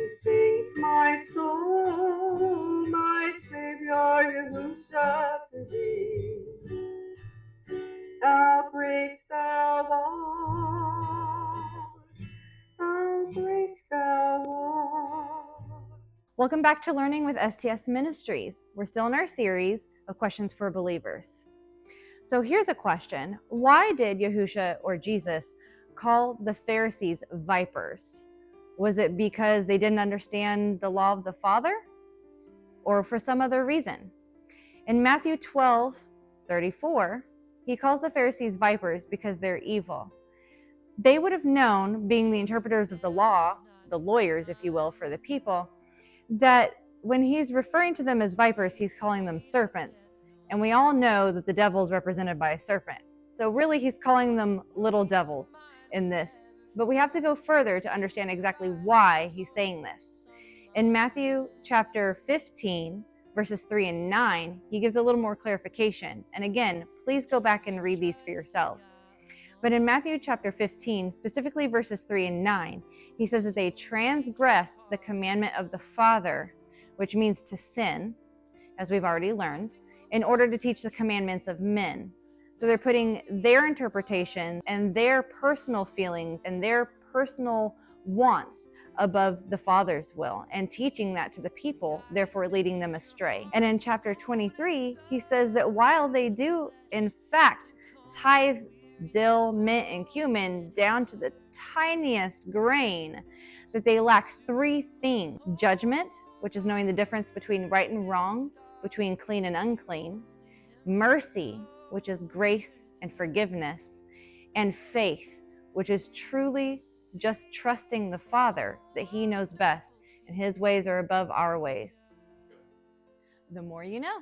sings my soul, my Savior Yahusha to thee. How great thou art, how great thou art. Welcome back to Learning with S.T.S. Ministries. We're still in our series of questions for believers. So here's a question. Why did Yahusha or Jesus call the Pharisees vipers? Was it because they didn't understand the law of the Father? Or for some other reason? In Matthew 12:34, he calls the Pharisees vipers because they're evil. They would have known, being the interpreters of the law, the lawyers, if you will, for the people, that when he's referring to them as vipers, he's calling them serpents. And we all know that the devil is represented by a serpent. So really, he's calling them little devils in this. But we have to go further to understand exactly why he's saying this. In Matthew chapter 15, verses 3 and 9, he gives a little more clarification. And again, please go back and read these for yourselves. But in Matthew chapter 15, specifically verses 3 and 9, he says that they transgress the commandment of the Father, which means to sin, as we've already learned, in order to teach the commandments of men. So they're putting their interpretation and their personal feelings and their personal wants above the Father's will and teaching that to the people, therefore leading them astray. And in chapter 23, he says that while they do, in fact, tithe dill, mint, and cumin down to the tiniest grain, that they lack three things: judgment, which is knowing the difference between right and wrong, between clean and unclean; mercy, which is grace and forgiveness; and faith, which is truly just trusting the Father that he knows best and his ways are above our ways. The more you know.